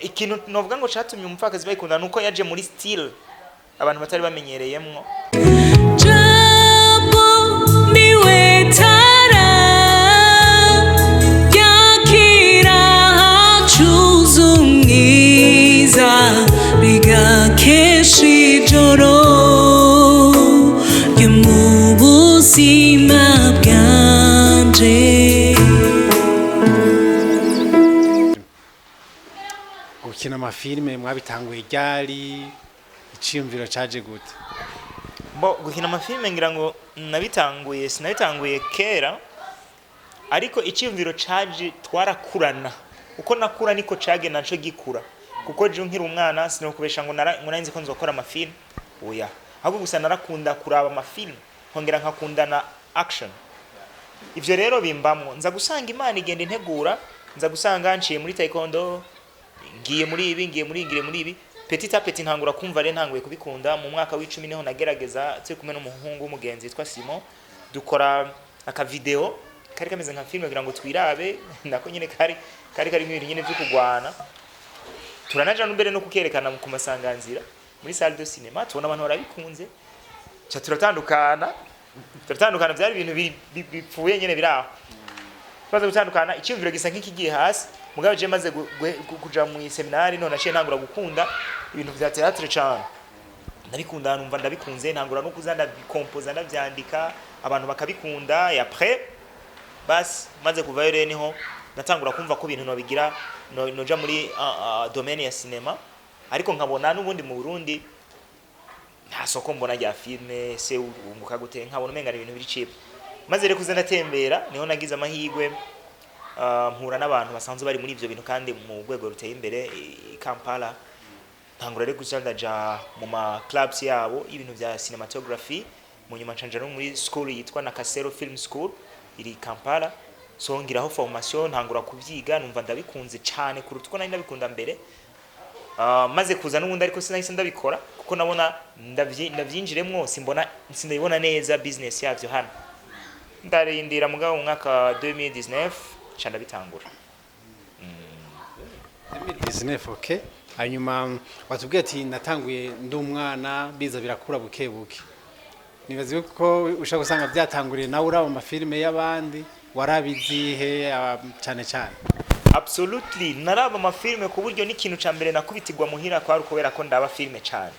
ikintu novuga ngo catumye umupfakazi bayikunda nuko yaje muri style abantu batari bamenyereyemwo. Gukina amafilme mwabitanguye ryari, iciyumviro caje gute? Gukina amafilme ngira ngo sinabitanguye kera, ariko iciyumviro caje twarakurana. Uko nakura niko cage naco gikura. Kuko je nkiri umwana sinokubesha ngo narinzi ko nzokora amafilme. Oya. Ahubwo gusa narakunda kuraba amafilme, nkongera nkakundana action. Ivyo rero bimbamwo, nza gusanga Imana igenda integura, nza gusanga nciye muri taekwondo, ngiye muri ibi petit à petit ntangura kumva rero ntanguye kubikunda. Mu mwaka w'10 niho nagerageza tse kumwe n'umuhungu w'umugenzi yitwa Simon, dukora aka video kari kameze nka filme kugira ngo twirabe, nako nyine kari nk'ibintu nyine byo kugwana. Turanaja n'umbere no kukerekana ku masanganzira muri salle de cinéma, tubona abantu barabikunze, cha turatandukana byari ibintu bipfuye nyine biraho. Twaza gutandukana, icyumviro gisa nk'ikigiye hasi. Mugabe je maze kuja mu seminari none naciye ntangura gukunda ibintu vya théâtre cyane. Ndabikunda, numva ndabikunze, ntangura no kuzanda composer ndavyandika, abantu bakabikunda. Et après bas maze kuvayo rero niho natangura kumva ko ibintu no bigira noja muri domaine ya cinema, ariko nkabona n'ubundi mu Burundi nta soko mbona rya filme se unguka gute, nkabona umenga ibintu biri cheap. Maze rero kuza ndatembera niho nagize amahigwe mpura n'abantu basanzwe bari muri ivyo bintu kandi mu rwego ruteye imbere i Kampala. Ntangura rero kujandaja mu ma clubs yabo ibintu vya cinematography, mu nyuma canja no muri school yitwa Nakasero Film School iri Kampala. So ngiraho formation, ntangura kuvyiga, numva ndabikunze cyane kuruta uko nari ndabikunda mbere. Maze kuza n'ubundi ariko sinahise ndabikora kuko nabona ndavyinjiremwo sindabibona neza business yavyo hano. Ndarindira mugabo mu mwaka 2019 cyanda bitangura. 2019 okay. Hanyuma watubwiye ati natanguye ndi umwana biza birakura buke buke. Nibaze ko ushaka gusanga byatanguriye nawe uraba amafilme y'abandi, warabizihe cyane cyane? Absolutely, naraba amafilme ku buryo n'ikintu ca mbere nakubitirwa muhira kwa rukobera ko ndaba filme cyane.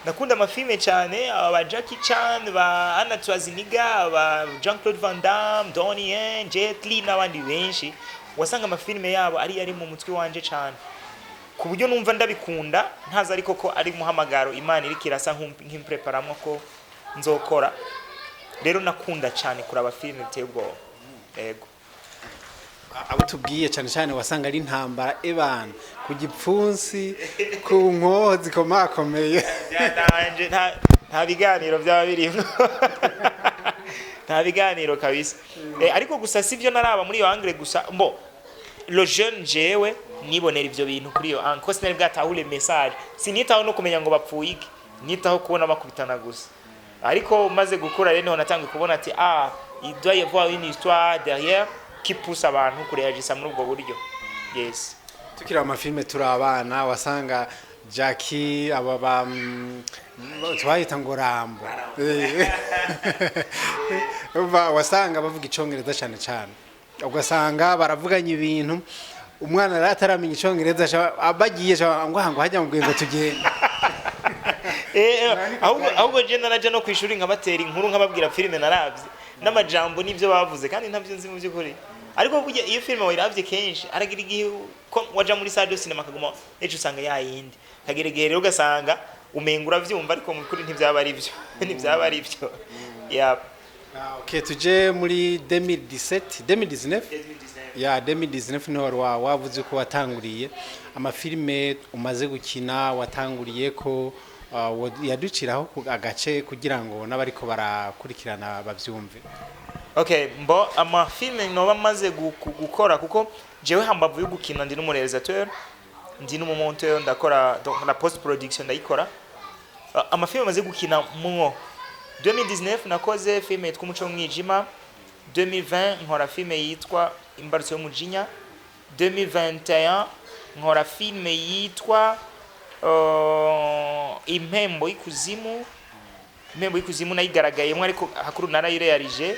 Nakunda amafilme cyane, aba Jackie Chan, ba Arnold Schwarzenegger, ba Jean-Claude Van Damme, Donnie Yen, Jet Li n'abandi benshi. Wasanga amafilme yabo ari mu mutwe wanje cyane. Ku buryo numva ndabikunda, ntaza ariko ko ari muhamagaro Imana iri kirasa nk'impreparamwo ko nzokora. Rero nakunda cyane kuraba filme biteye ubwoba. Yego. Abo tubwiye cyane wasanga ari intambara ebana ku gipfunsi ku nkozi komakomeye. Nta biganiro byaba birimo. Nta biganiro kabisa. Ariko gusa sivyo naraba muri yo angle gusa. Le jeune jewe nibonera ivyo bintu kuri yo angle. Ko sinari bwatahule message. Sinitaho no kumenya ngo bapfuye iki. Nitaho kubona bakubitana gusa. Ariko maze gukura rero natangiye kubona ati il doit y avoir une histoire derrière qui pousse abantu kureyagisa muri ubwo buryo. Yes. Tukira amafilme turi abana wasanga Jackie aba twahita ngo Rambo. Wasanga bavuga icongereza cyane. Ugasanga baravuganye ibintu umwana arataramenya icongereza abagiye ngo hajya mu bwego tugenda. Ahubwo je naraje no kwishuri nkabatera inkuru nkababwira filme naravye n'amajambo nivyo bavuze kandi ntavyo nzi mu byukuri. Ariko burya iyo filme wayiravye kenshi aragira igihe ko waja muri salle de cinéma kaguma ejo usanga yayindi kagira igihe rero ugasanga umengura vyumva ariko mu kuri ntivyaba ari byo. Yeah. Okay, tuje muri 2019 ya 2019 niho wavuze ko watanguriye amafilme umaze gukina, watanguriye ko yaduciraho agace kugira ngo n'abariko barakurikirana bavyumve. Okay, amafilme noba maze gukora kuko jewe hambavu yo gukina ndi n'umurealisateur, ndi n'umumonteur, ndakora donc la post production ndayikora. Amafilme maze gukina mwo 2019 nakoze filme yitwa Umuco w'Umwijima, 2020 nkora filme yitwa Imbarutso y'Umujinya, 2021 nkora filme yitwa impembo y'ikuzimu. Impembo y'ikuzimu nayigaragayemo ariko hakuru narayireyarije.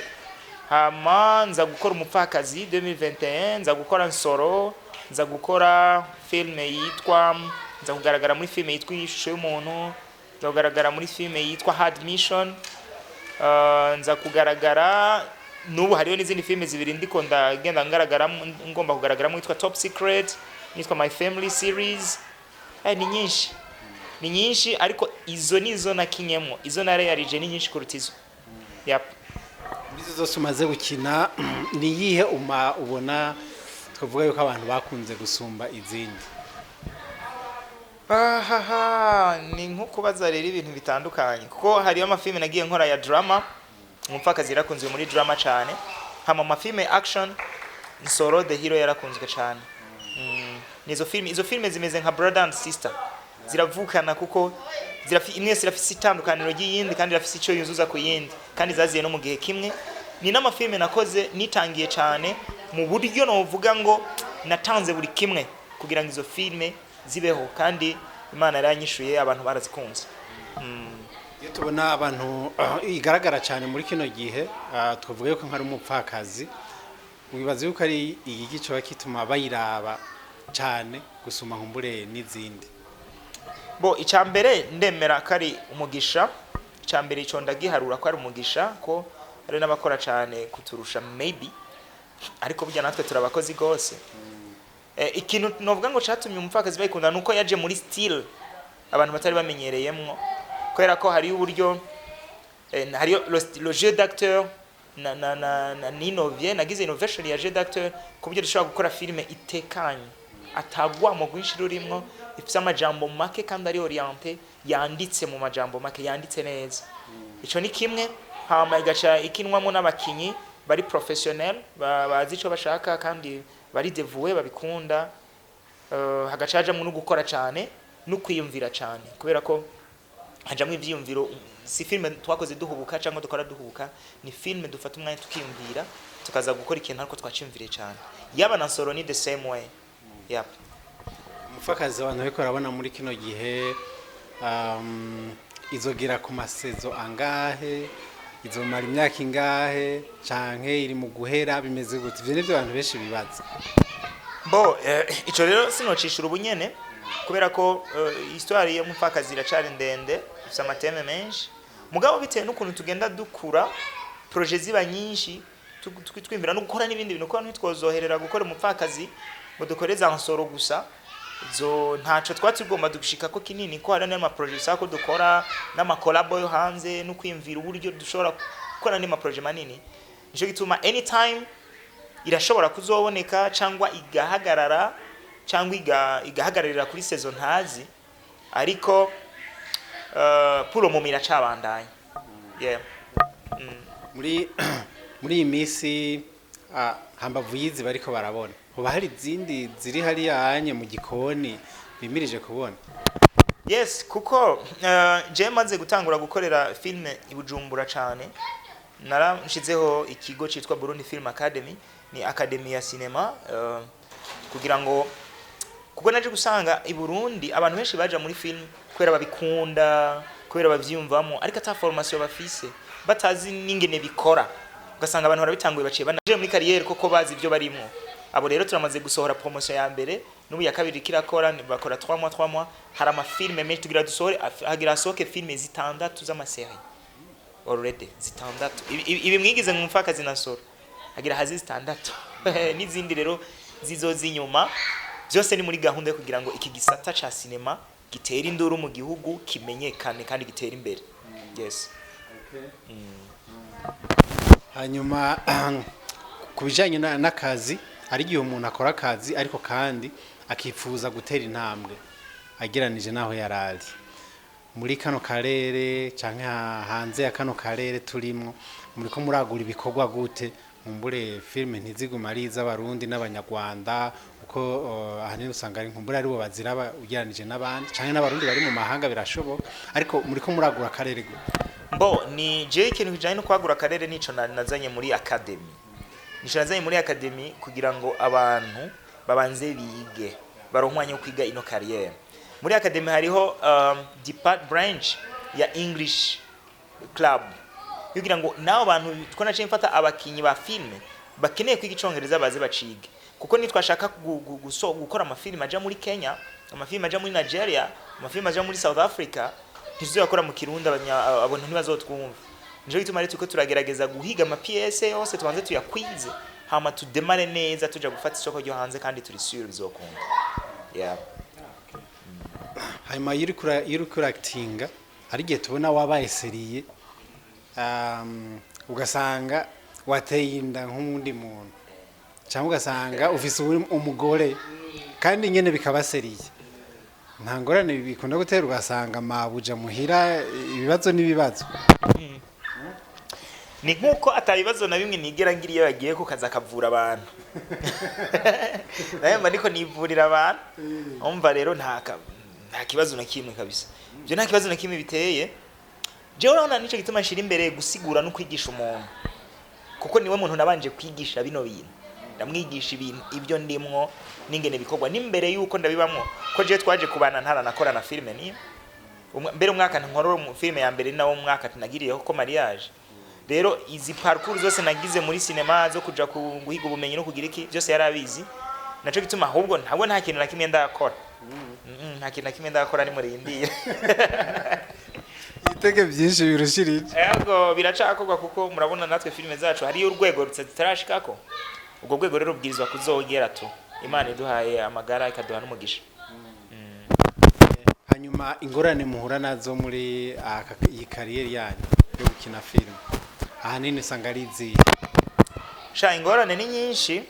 Hama nza gukora umupfakazi 2021, nza gukora Nsoro, nza gukora filme yitwa, nza kugaragara muri filme yitwa ishusho y'umuntu, nza kugaragara muri filme yitwa Hard Mission, nza kugaragara n'ubu hariyo n'izindi filme zibiri ndiko ndagenda ngaragaramo, ngomba kugaragaramo yitwa Top Secret, yitwa My Family Series. Ni nyinshi ariko izo nizo nakinyemo, izo nareyarije ni nyinshi kuruta izo. Yep. Bizo zose umaze gukina ni yihe ubona twavuga yuko abantu bakunze gusumba izindi? Ni nko kubaza rero ibintu bitandukanye kuko hariyo amafilme nagiye nkora ya drama, umupfakazi yarakunzwe muri drama cyane. Hama amafilme action, Nsoro the hero yarakunzwe cyane. Izo filme zimeze nka brother and sister, ziravukana kuko imwe zirafise itandukaniro ry'iyindi kandi irafise icyo yuzuza ku yindi kandi zaziye no mu gihe kimwe. Ni n'amafilme nakoze nitangiye cyane mu buryo novuga ngo natanze buri kimwe kugira ngo izo filme zibeho kandi Imana yaranyishuye, abantu barazikunze. Iyo tubona abantu igaragara cyane muri kino gihe twavuga yuko nkari umupfakazi, wibaza yuko ari iki gico kituma bayiraba cyane gusuma nkumbure n'izindi? Icyambere ndemera kari umugisha, icyambere ico ndagiharura ko ari umugisha ko ari n'abakora cyane kuturusha maybe, ariko burya natwe turabakozi gose. Ikintu novuga ngo catumye umupfakazi bayikunda nuko yaje muri style abantu batari bamenyereyemwo, kwera ko hari uburyo hariyo le jeu d'acteur na innovie, nagize innovation ya jeu d'acteur ku buryo dushobora gukora filme itekanye atagwa mu gwinshi rurimwo, ifise amajambo make kandi ari orienté, yanditse mu majambo make, yanditse neza. Ico ni kimwe. Hama igaca ikinwamo n'abakinyi bari professionnel, bazi ico bashaka kandi bari devoue, babikunda. Hagacajamwe no gukora cyane no kwiyumvira cyane, kubera ko hajamwe ivyiyumviro. Si filme twakoze duhubuka cyangwa dukora duhubuka, ni filme dufata umwanya tukiyumvira tukaza gukora ikintu ariko twacimvire cyane. Yaba na Nsoro ni the same way. Yep. Umupfakazi abantu beko barabona muri kino gihe izogira ku masezo angahe, izomara imyaka ingahe canke iri mu guhera, bimeze gute? Ivyo nivyo abantu benshi bibaza. Ico rero sinocishura ubunyene kubera ko histoire yo mupfakazi iracari ndende, ifite amateme menshi. Mugabo bitewe n'ukuntu tugenda dukura, projet ziba nyinshi, twimbira no gukora n'ibindi bintu ko ntitwozoherera gukora umupfakazi ngo dukoreza Nsoro gusa. Ntaco twatugomba dushika ko kinini ko hari n'ama project sako dukora n'ama collabo yo hanze no kwimvira uburyo dushobora gukora n'ama project manini. Nico gituma anytime irashobora kuzoboneka cyangwa igahagarara cyangwa igahagararira kuri saison ntazi, ariko puro mu mira cabandanye. Yeah. Muri iyi misi hambavu yizi bariko barabona, hoba hari izindi ziri hariya anye mu gikoni bimirije kubona? Yes, kuko je maze gutangura gukorera filme ibujumbura cyane, narashizeho ikigo citwa Burundi Film Academy, ni academy ya cinema, kugira ngo kuko naje gusanga i Burundi abantu benshi baje muri film kwera babikunda, kwera bavyumvamo, ariko ata formation bafise, batazi n'ingene bikora. Ugasanga abantu barabitanguye baciye banaje muri carrière koko bazi ibyo barimo. Abo rero turamaze gusohora promotion ya mbere n'ubu ya kabiri kirakora, bakora 3 mois. Hari ama filme menshi tugira dusohore, hagira soke filme zitandatu z'amaserie already, zitandatu. Ibi mwigize mu mfakazi na Nsoro hagira hazi zitandatu n'izindi rero zizoza inyuma. Byose ni muri gahunda yo kugira ngo iki gisata ca cinema gitera induru mu gihugu, kimenyekane kandi gitera imbere. Yes. Hanyuma kubijanye n'akazi, ari gihe umuntu akora akazi ariko kandi akifuza gutera intambwe ageranije naho yarari muri kano karere canke hanze ya kano karere turimo, muri ko muragura ibikorwa gute mumbure filme ntiziguma ari iz'abarundi n'abanyarwanda, uko ahanini usanga ari nkumbure ari bo bazira ugeranije n'abandi canke n'abarundi bari mu mahanga birashoboka, ariko muri ko muragura akarere gute? Ni je ikintu kijanye no kwagura akarere nico nazanye muri academy. Nico nazanye muri academy kugira ngo abantu babanze bige. baronka umwanya wo kwiga ino carrière. Muri academy hariho branch ya English club yugira ngo naho abantu twanaciye mfata abakinyi ba filme bakeneye kwiga icongereza baze bacige, kuko nitwashaka gukora amafilme aja muri Kenya, amafilme aja muri Nigeria, amafilme aja muri South Africa, ntizokora mu Kirundi abantu ntibazotwumva. Nijo gituma rero tuko turagerageza guhiga ama PS yose tubanze tuyakwize, hama tudemare neza tuja gufata isoko ryo hanze kandi turi sure bizokunda. Yeah. Hanyuma yiri kuri actinga hari gihe tubona wabaye seriye ugasanga wateye inda nk'undi muntu cyangwa ugasanga ufise umugore kandi nyene bikaba seriye, nta ngorane bikunda gutera ugasanga mabuja muhira ibibazo n'ibibazo. Ni nkuko atabibazo na bimwe nigera ngira iyo yagiye ku kaza kavura abantu. Naye ndiko nivurira abantu. Umva rero nta kibazo na kimwe kabisa. Byo nta kibazo na kimwe biteye. Je urabona nico gituma nshira imbere gusigura no kwigisha umuntu. Kuko niwe muntu nabanje kwigisha bino bintu. Ndamwigisha ibintu ibyo ndimwo ningene bikorwa n'imbere yuko ndabibamwo. Ko je twaje kubana ntara nakora na filme ni. Mbere umwaka nkorora mu filme ya mbere nawo umwaka tunagiriyeho ko mariage. Rero izi parcours zose nagize muri cinema zo kuja guhiga ubumenyi no kugira iki byose yarabizi, naco gituma ahubwo ntabwo nta kintu na kimwe ndakora. Nta kintu na kimwe ndakora ni murindira. Itege byinshi birushirije. Yego biracakorwa kuko murabona natwe filme zacu hari urwego rutarashikako. Ubwo rwego rero bwirizwa kuzogera tu. Imana iduhaye amagara ikaduha n'umugisha. Hanyuma ingorane muhura nazo muri iyi career yanyu yo gukina film. Ahanini sangarizi. Sha ingorane ni nyinshi.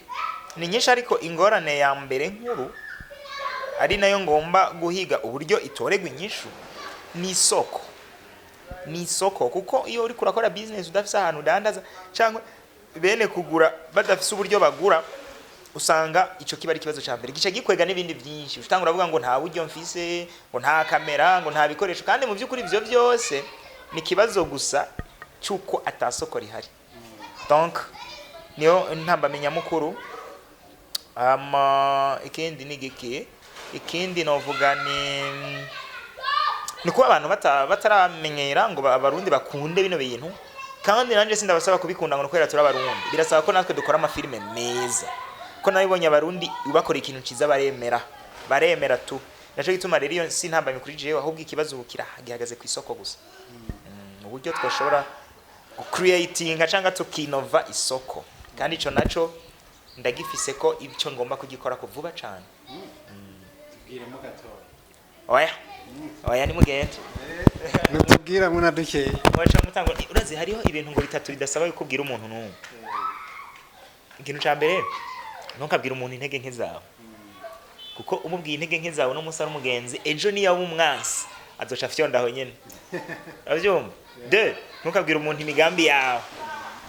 Ni nyinshi ariko ingorane ya mbere nkuru ari nayo ngomba guhiga uburyo itoregwa inyishu ni isoko. Ni isoko kuko iyo uri kurakora business udafise ahantu dandaza cyangwa bene kugura badafise uburyo bagura usanga ico kiba ari kibazo ca mbere gice gikwega n'ibindi byinshi. Utanga uravuga ngo nta buryo mfise, ngo nta kamera, ngo nta bikoresho, kandi mu byukuri ivyo byose ni kibazo gusa cyuko atasoko rihari. Donc niyo ntambamenya mukuru ikindi nigeke ikindi novuga ni ko abantu bataramenyera ngo abarundi bakunde bino bintu, kandi nanje sindabasaba kubikunda ngo kwera turabarundi. Birasaba ko natwe dukora amafilme meza, ko nabibonye abarundi ubakora ikintu ciza baremera tu. Naco gituma rero iyo sintambamye kuri jewe, ahubwo ikibazo gihagaze ku isoko gusa. Uburyo twashobora creating cyangwa tukinova isoko, kandi ico naco ndagifise ko ibyo ngomba kugikora ko vuba cyane. Tubwiremo gatoya. Oya ni mugende. Nutubwira muna dukeye. Wacha mutango urazi hariho ibintu ngo bitatu bidasaba kubwira umuntu n'umwe. Ikintu ca mbere ntukabwira umuntu intege nke zawe. Kuko umubwiye intege nke zawe no musa n'umugenzi ejo niyo umwansi azoca fyondaho nyene. Avyumva? Ntukabwira umuntu imigambi yawe.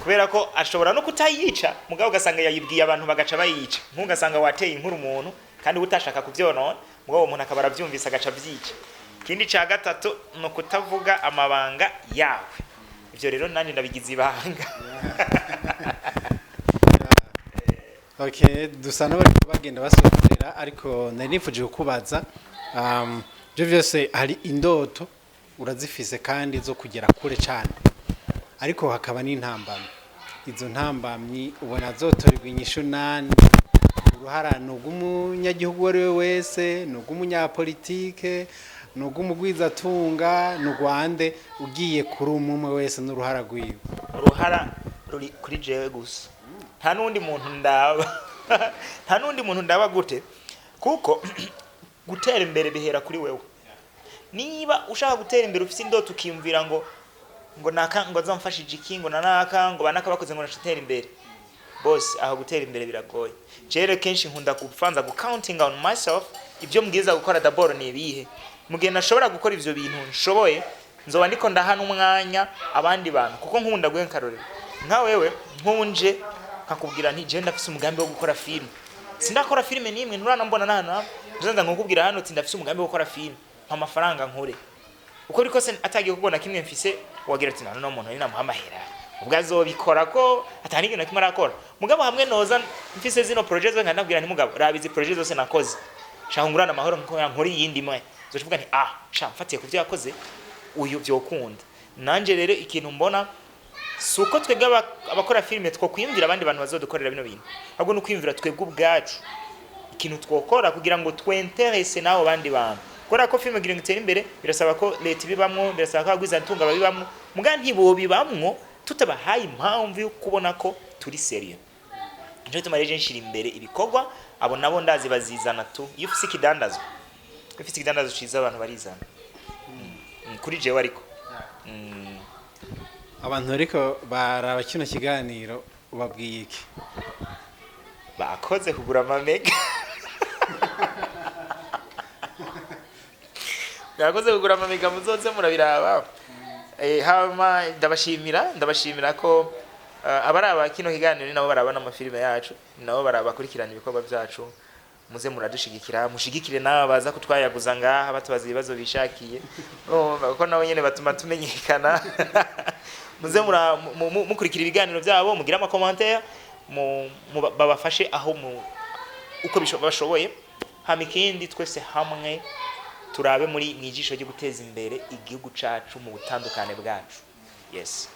Kubera ko ashobora no kutayica, mugabo ugasanga yayibwiye abantu bagaca bayica. Ntugasanga wateye inkuru umuntu kandi utashaka kuvyonona, mugabo umuntu akabara byumvise agaca vyica. Kindi ca gatatu no kutavuga amabanga yawe. Ivyo rero nanje ndabigize ibanga. Okay, dusa n'abari bagenda basozera ariko nari nifuje kukubaza byo byose hari indoto urazifise kandi zo kugera kure cyane, ariko hakaba n'intambamyi. Izo ntambamyi ubona zotorerwa inyishu nani? Uruharano rw'umunyagihugu wari we wese, n'urw'umunyapolitike, n'urw'umugwizatunga, n'urwande ugiye kuri umwe wese n'uruhara rwiwe? Uruhara ruri kuri jewe gusa, nta nundi muntu ndaba gute, kuko gutera imbere bihera kuri wewe. Niba ushaka gutera imbere ufite indoto ukiyumvira ngo naka ngo azamfashije iki, ngo nanaka ngo banaka bakoze ngo nashatera imbere, boss aho gutera imbere biragoye. Jere kenshi nkunda kufanza counting on myself, ibyo mbwiza gukora d'abord ni ibihe. Mugihe nashobora gukora ivyo bintu nshoboye, nzoba ndiko ndahana umwanya abandi bantu, kuko nkunda gwenkarorera nka wewe nkunje kakubwira nti je ndafise umugambi wo gukora film. Sindakora filme nimwe nturana mbona nana, nzanza nkukubwira hano ati ndafise umugambi wo gukora film, mpa amafaranga nkore. Uko riko se atagiye kubona kimwe mfise, wagira ati nano umuntu ari namuhamahera ubwo azobikora ko atari ikintu kimwe arakora. Mugabo hamwe noza mfise zino project zo nkandabwira nti mugabo rabizi project zose nakoze, shaka ngurana amahoro nkora iyindi imwe zovuga nti sha mfatiye kuvyo yakoze uyu byokunda nanje rero ikintu mbona suko twebwe abakora filime two kwiyumvira abandi bantu bazodukorera bino bintu ahubwo no kwiyumvira twebwe ubwacu ikintu twokora kugira ngo twinteresse nabo bandi bantu kora ko filime kugira ngo itere imbere birasaba ko leta ibibamwo birasaba ko agwiza ntunga babibamwo muga ntibo bibamwo tutabahaye impamvu yo kubona ko turi serieux nje tumareje nshira imbere ibikorwa abo nabo ndazi bazizana tu iyo ufise ikidandazo ciza abantu barizana kuri jewe ariko abantu ariko baraba kino kiganiro ubabwiye iki bakoze kugura amamega bakoze kugura amamega muzoze murabiraba hama ndabashimira ko abaraba kino kiganiro nabo barabana amafilime yacu nabo barabakurikirana ibikorwa byacu muze muradushigikira mushigikire nawe baza kutwayaguza ngaha batubaza ibibazo bishakiye ko nawe nyene batuma tumenyekana muze mukurikira ibiganiro byabo mugira ama commentaire babafashe aho uko bashoboye hama ikindi twese hamwe turabe muri mwijisho ryo guteza imbere igihugu cacu mu butandukane bwacu yes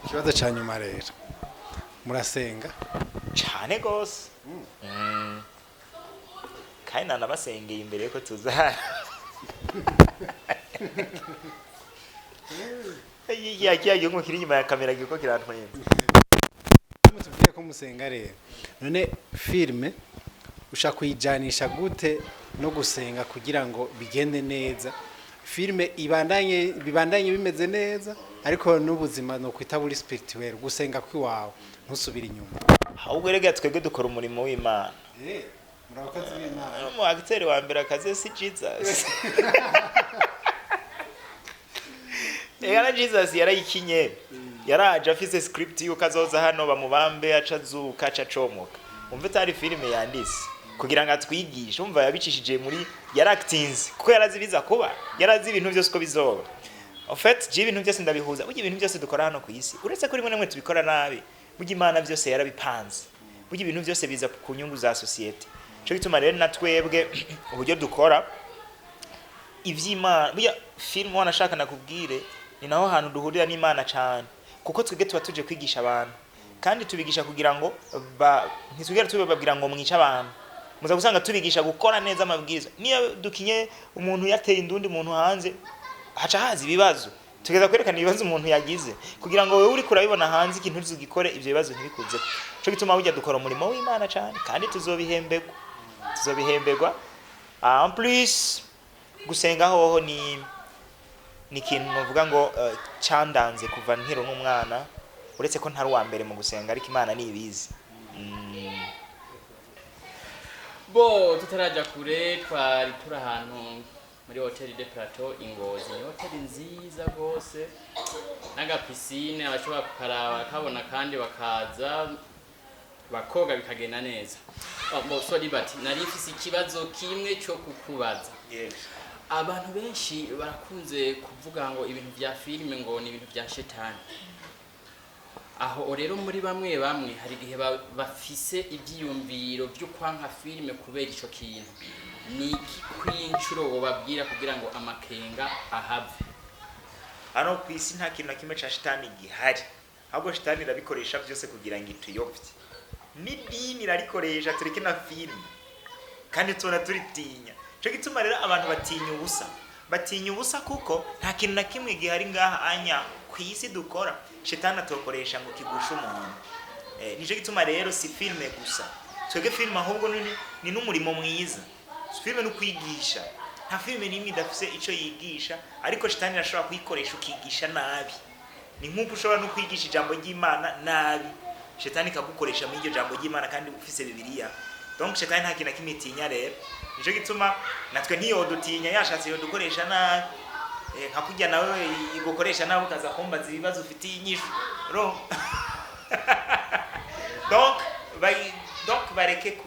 ikibazo ca nyuma rero murasenga cyane gose kandi nanabasengeye imbere yuko tuzahara yagiye nk'ukiri inyuma ya kamera giko kirantwenza mutubwiye ko musenga rero none filime ushaka kuyijanisha gute no gusenga kugira ngo bigende neza filime bibandanye bimeze neza ariko n'ubuzima no kwita buri spirituel gusenga kwiwawe ntusubira inyuma ahubwo rega twebwe dukora umurimo w'Imana murakoze b'Imana mu acteur wa mbere akaze si Jesus Egana Jesus yarayikinye yaraje afise script yuko azoza hano bamubambe acazuka acacomoka umve tari filime yandise kugira ngo atwigishe umva yabicishije muri yaractings kuko yarazibiza kuba yarazi ibintu byose ko bizoba en fait je ibintu byose ndabihuza burya ibintu byose dukora hano ku isi uretse ko rimwe namwe tubikora nabi burya Imana byose yarabipanze burya ibintu byose biza ku nyungu za societe cyo gituma rero natwebwe uburyo dukora ivy'Imana burya film wanashaka nakubwire ni naho hantu duhurira n'Imana cyane kuko twebwe tuba tuje kwigisha abantu kandi tubigisha kugira ngo ntitugera tubabwira ngo mwica abantu muza gusanga tubigisha gukora neza amabwiriza niyo dukinye umuntu yateye indundi umuntu hanze haca hazi ibibazo tugeza kwerekana ibibazo umuntu yagize kugira ngo wewe uri kurabibona hanze ikintu uzugikore ivyo bibazo ntibikuze cyo gituma burya dukora umurimo w'Imana cyane kandi tuzobihemberwa en plus gusenga hoho ni ikintu novuga ngo cyandanze kuva nkiro n'umwana uretse ko ntari wa mbere mu gusenga ariko Imana nibizi bo tutaraja kure twari turi ahantu muri Hotel de Plateau Ingozi ni hotel nziza gose naga piscine abashobora kukaraba kabona kandi bakaza bakoga bikagenda neza bo sorry but nari mfise ikibazo kimwe cyo kukubaza abantu benshi barakunze kuvuga ngo ibintu bya filime ngo ni ibintu bya shetani aho rero muri bamwe hari gihe bafise ibyiyumviro byo kwanka filime kubera ico kintu ni kwinshuro babwira kugira ngo amakenga ahave hano ku isi nta kintu na kimwe ca shetani gihari ahubwo shetani irabikoresha byose kugira ngo ituyobye n'idini irarikoresha tureke na filime kandi tubona turitinya cyo gituma rero abantu batinya ubusa kuko nta kintu na kimwe gihari ngaha anya ku isi dukora shetani atokoresha ngo kigushe umuntu nico gituma rero si filime gusa twege filime ahubwo ni n'umurimo mwiza filime no kwigisha nta filime nimwe idafise ico yigisha ariko shetani arashobora kuyikoresha ukigisha nabi ni nk'uko ushobora no kwigisha ijambo ry'Imana nabi shetani kagukoresha mu iryo jambo ry'Imana kandi ufise Bibiliya donc shetani nta kintu kimwe itinya rero nico gituma natwe niyo dutinya yashatse yo dukoresha nabi nka kujya nawe igukoresha nawe ukaza kumbaza ibibazo ufitiye inyishu ro donc bareke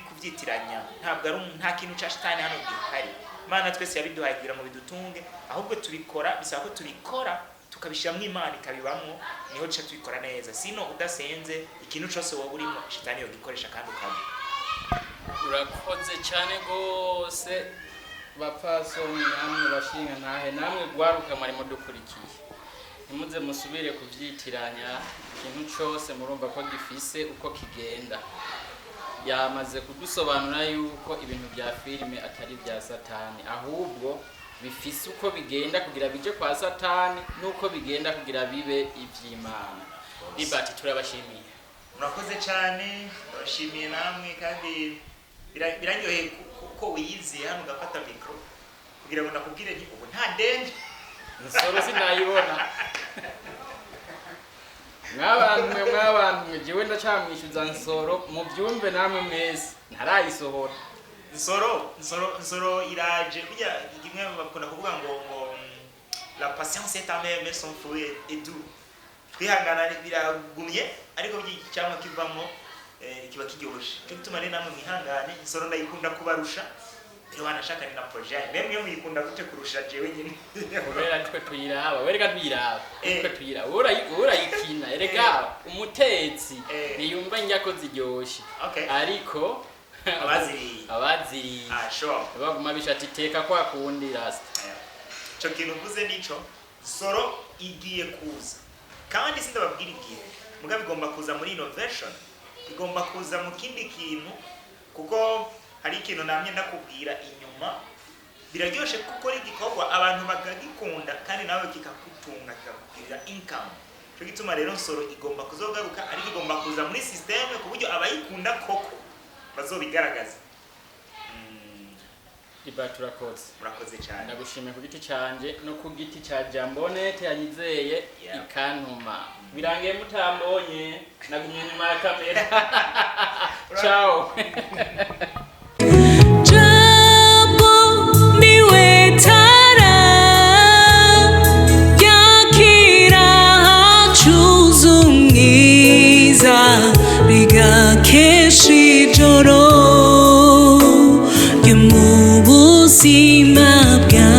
kubyitiranya ntabwo ari nta kintu ca shetani hano gihari Imana twese yabiduhaye kugira ngo bidutunge ahubwo tubikora bisaba ko tubikora tukabishyiramo Imana ikabibamwo niho duca tubikora neza sino udasenze ikintu cyose wowe urimo shetani yo gikoresha kandi ukaba urakoze cyane gose bapfasoni namwe bashinga ntahe namwe gwaruka mwari mudukurikiye ntimuze musubire kuvyitiranya ikintu cyose murumva ko gifise uko kigenda yamaze kudusobanura yuko ibintu bya filime atari bya satani ahubwo bifise uko bigenda kugira bije kwa satani nuko bigenda kugira bibe ivy'Imana. Libati turabashimiye. Murakoze cyane bashimiye namwe kandi biranyoheye kuko wiyize hano ugafata mikro kugira ngo nakubwire nti ubu nta dende Nsoro sinayibona mwabantu jewe ndacamwishuza Nsoro mu byumve namwe mwese ntarayisohora Nsoro iraje burya igimwe bakunda kuvuga ngo la patience est amère mais son fruit est doux. Twihangana biragumye ariko cyangwa kivamo kiba kiryoshe cyo gituma rero namwe mwihangane Nsoro ndayikunda kubarusha rero wanashaka ni na projet memwe muyikunda gute kurusha jewe nyine kubera twe tuyiraba wereka tuyiraba twe tuyiraba urayikina erega umutetsi niyumva njyako ziryoshe ariko abaziri sure baguma bishati teka kwa kundi rasta cyo kintu uvuze nico Nsoro igiye kuza kandi sindababwira igihe muga bigomba kuza muri innovation igomba kuza mu kindi kintu kuko hari ikintu namye ndakubwira inyuma biraryoshe kuko ari igikorwa abantu bagagikunda kandi nawe kikakutunga kikakugirira income cyo gituma rero Nsoro igomba kuzogaruka ariko igomba kuza muri system ku buryo abayikunda koko bazobigaragaza. Murakoze cyane ndagushimiye ku giti canje no ku giti ca Jambonete yanyizeye ikantuma birangiye mutambonye nagumye nyuma ya kamera ciao Ijoro ry'umubuzima bwa